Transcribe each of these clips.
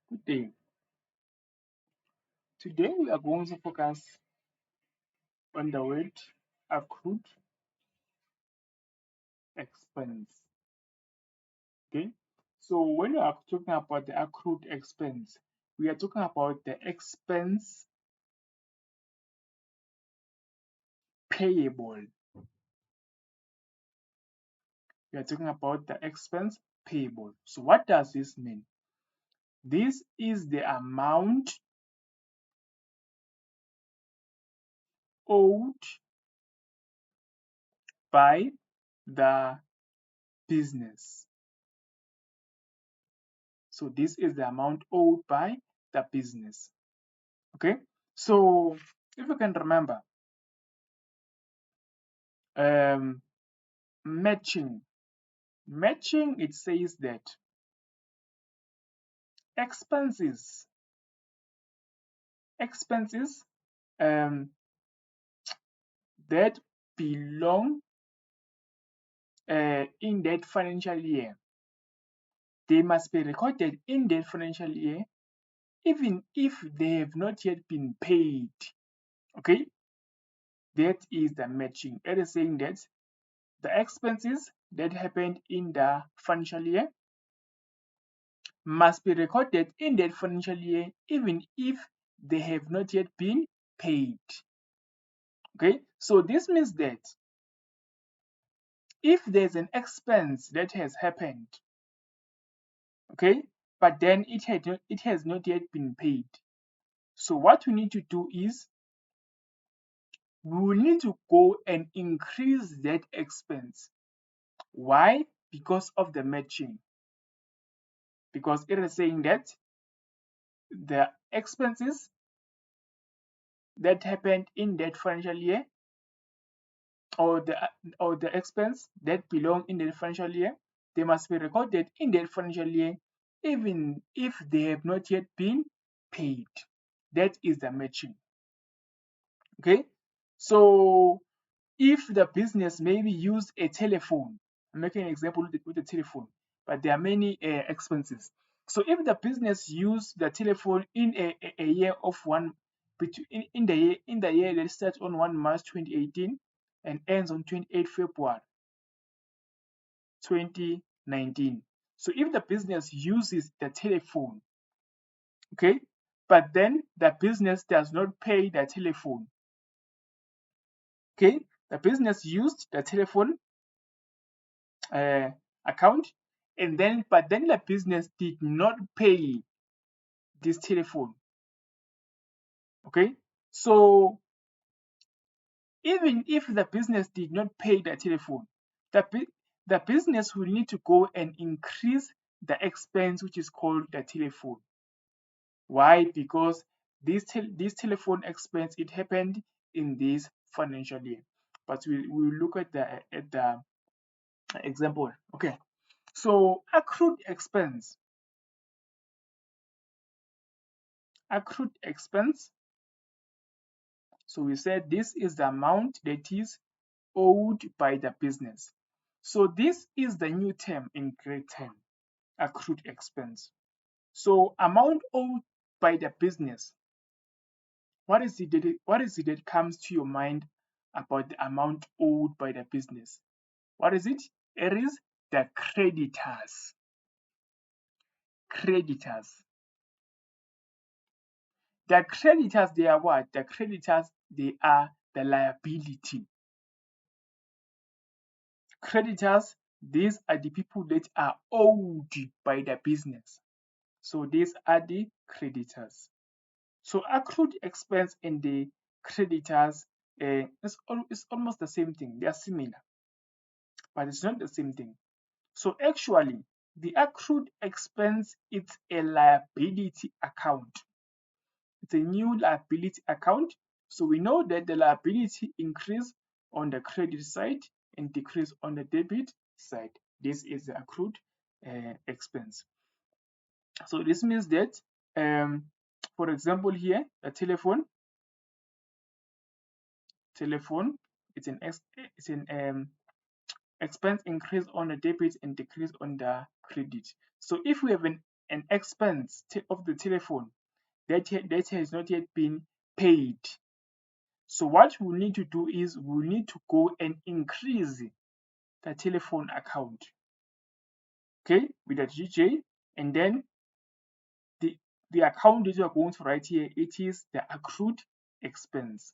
Good day. Today we are going to focus on the word accrued expense. Okay. So when we are talking about the accrued expense, we are talking about the expense payable. We are talking about the expense payable. So what does this mean? This is the amount owed by the business. So this is the amount owed by the business. Okay. So if you can remember, um, matching. Matching, it says that expenses expenses um, that belong in that financial year, they must be recorded in that financial year even if they have not yet been paid. Okay, that is the matching. It is saying that the expenses that happened in the financial year must be recorded in that financial year even if they have not yet been paid. Okay, so this means that if there's an expense that has happened, okay, but then it has not yet been paid, so what we need to do is we will need to go and increase that expense. Why? Because of the matching. Because it is saying that the expenses that happened in that financial year, or the expense that belong in the financial year, they must be recorded in that financial year even if they have not yet been paid. That is the matching. Okay, so if the business maybe used a telephone, I'm making an example with the telephone, but there are many expenses. So if the business used the telephone in a year of one, between in the year that starts on 1 March 2018 and ends on 28 February 2019. So if the business uses the telephone, okay, but then the business does not pay the telephone, okay, the business used the telephone uh, account, and then but then the business did not pay this telephone. Okay, so even if the business did not pay the telephone, the business will need to go and increase the expense which is called the telephone. Why? Because this telephone expense, it happened in this financial year. But we'll look at the example. Okay, so accrued expense. So we said this is the amount that is owed by the business. So this is the new term in grade 10, accrued expense. So amount owed by the business. What is it that comes to your mind about the amount owed by the business? What is it? It is the creditors. Creditors. The creditors, they are what? The creditors, they are the liability. Creditors, these are the people that are owed by the business. So these are the creditors. So accrued expense and the creditors is almost the same thing. They are similar, but it's not the same thing. So actually, the accrued expense, it's a liability account. It's a new liability account. So we know that the liability increase on the credit side and decrease on the debit side. This is the accrued expense. So this means that, for example, here a telephone, it's an expense increase on the debit and decrease on the credit. So if we have an an expense of the telephone that has not yet been paid. So what we need to do is we need to go and increase the telephone account, okay, with the GJ, and then the account that you are going to write here, it is the accrued expense.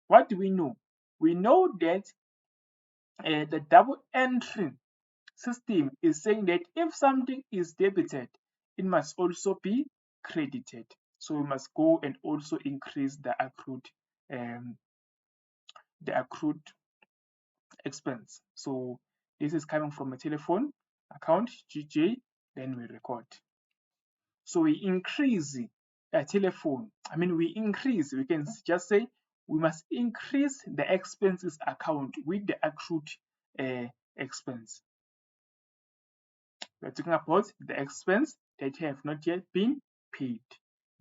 What do we know? We know that the double entry system is saying that if something is debited, it must also be credited. So we must go and also increase um, the accrued expense. So this is coming from a telephone account, GJ, then we record. So we increase a telephone. We can just say we must increase the expenses account with the accrued expense. We're talking about the expense that have not yet been paid.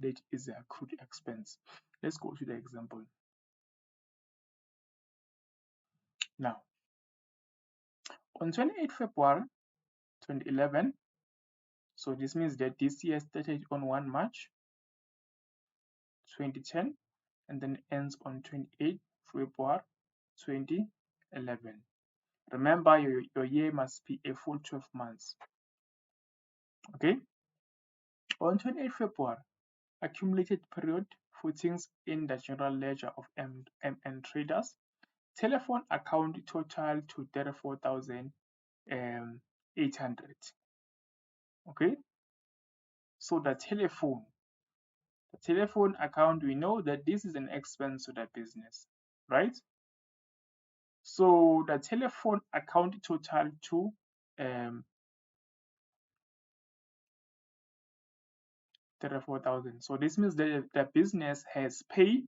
That is the accrued expense. Let's go to the example. Now, on 28 February 2011, so this means that this year started on 1 March 2010 and then ends on 28 February 2011. Remember, your year must be a full 12 months. Okay? On 28 February, accumulated period footings in the general ledger of MN traders, telephone account total to 34,800. Okay? So the telephone account, we know that this is an expense to the business, right? So the telephone account total to 34,000. So this means that the business has paid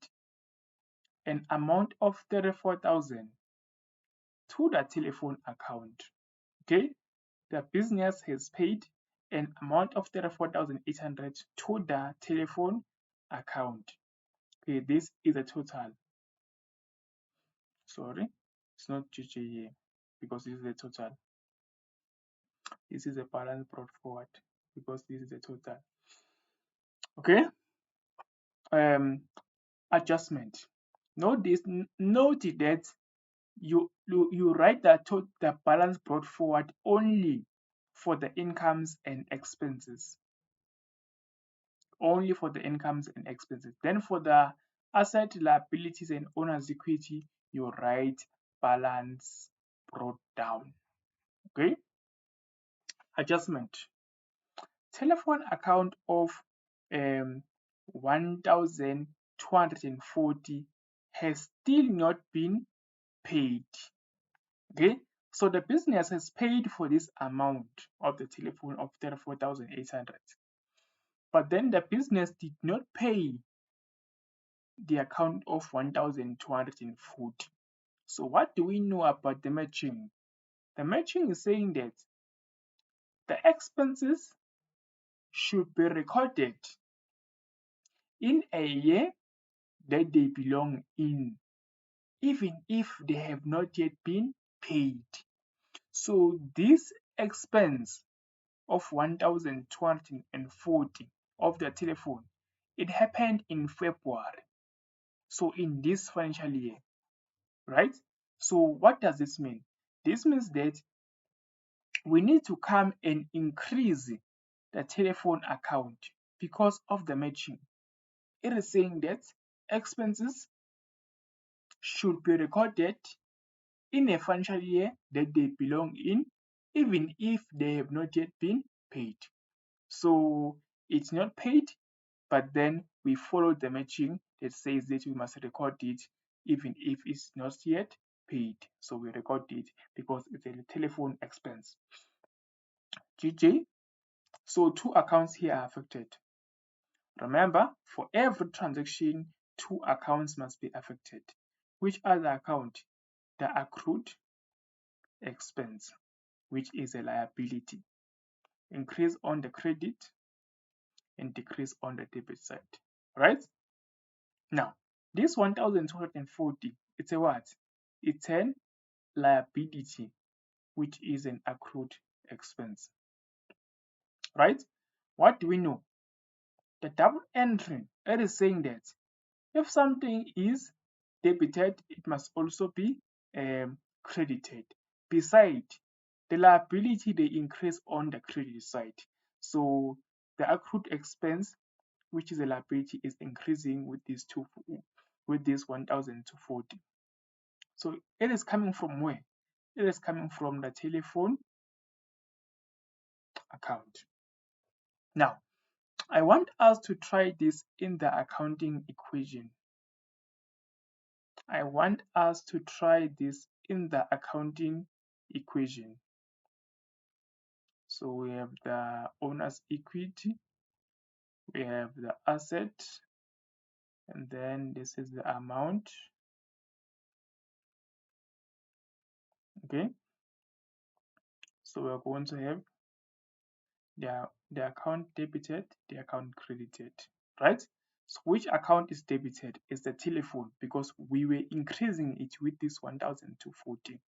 an amount of 34,000 to the telephone account. Okay, the business has paid an amount of 34,800 to the telephone account. Okay, this is a total. Sorry, it's not GJ here because this is the total. This is a balance brought forward because this is the total. Okay. Adjustment. Note that you write the balance brought forward only for the incomes and expenses. Only for the incomes and expenses. Then for the asset, liabilities, and owner's equity, you write balance brought down. Okay. Adjustment. Telephone account of 1,240 has still not been paid. Okay, so the business has paid for this amount of the telephone of 34,800, but then the business did not pay the account of 1,240. So what do we know about the matching? The matching is saying that the expenses should be recorded in a year that they belong in, even if they have not yet been paid. So this expense of 1,240 of the telephone, it happened in February. So in this financial year, right? So what does this mean? This means that we need to come and increase the telephone account because of the matching. It is saying that expenses should be recorded in a financial year that they belong in, even if they have not yet been paid. So it's not paid, but then we follow the matching that says that we must record it even if it's not yet paid. So we record it because it's a telephone expense. GJ. So two accounts here are affected. Remember, for every transaction, two accounts must be affected. Which other account? The accrued expense, which is a liability. Increase on the credit and decrease on the debit side, right? Now, this 1,240, it's a what? It's an liability, which is an accrued expense, right? What do we know? The double entry, it is saying that if something is debited, it must also be credited. Besides, the liability they increase on the credit side. So the accrued expense, which is a liability, is increasing with this 1,240. So it is coming from where? It is coming from the telephone account. Now, I want us to try this in the accounting equation. I want us to try this in the accounting equation. So we have the owner's equity, we have the asset, and then this is the amount. Okay, so we're going to have the account debited, the account credited, right? So which account is debited? Is the telephone, because we were increasing it with this 1,240.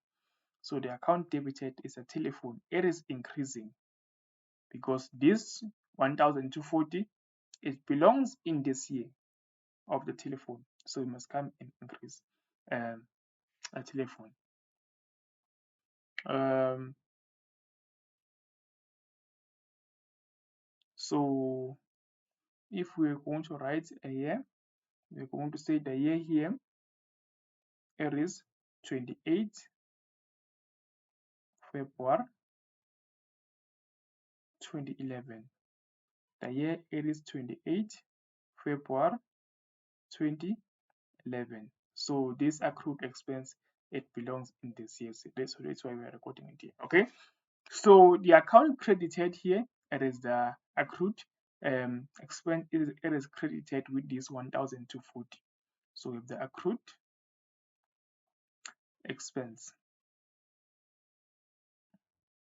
So the account debited is a telephone. It is increasing because this 1,240, it belongs in this year of the telephone. So it must come and increase a telephone. So if we're going to write a year, we're going to say the year here, it is 28 February 2011. The year it is 28 February 2011. So this accrued expense, it belongs in this year. So that's why we are recording it here. Okay. So the account credited here, it is the accrued expense. It is credited with this 1,240. So if the accrued expense,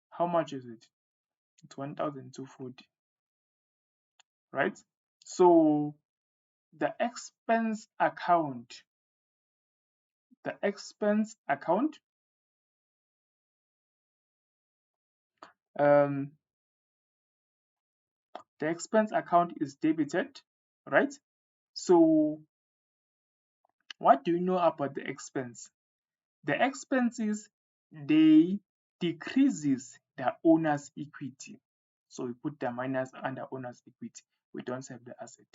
how much is it? It's 1,240, right? So the expense account, the expense account, um, the expense account is debited, right? So what do you know about the expense? The expenses, they decreases the owner's equity. So we put the minus under owner's equity. We don't have the asset.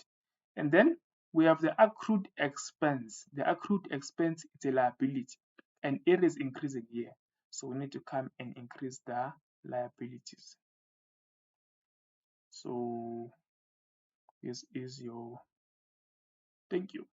And then we have the accrued expense. The accrued expense is a liability and it is increasing here. So we need to come and increase the liabilities. So this is your, thank you.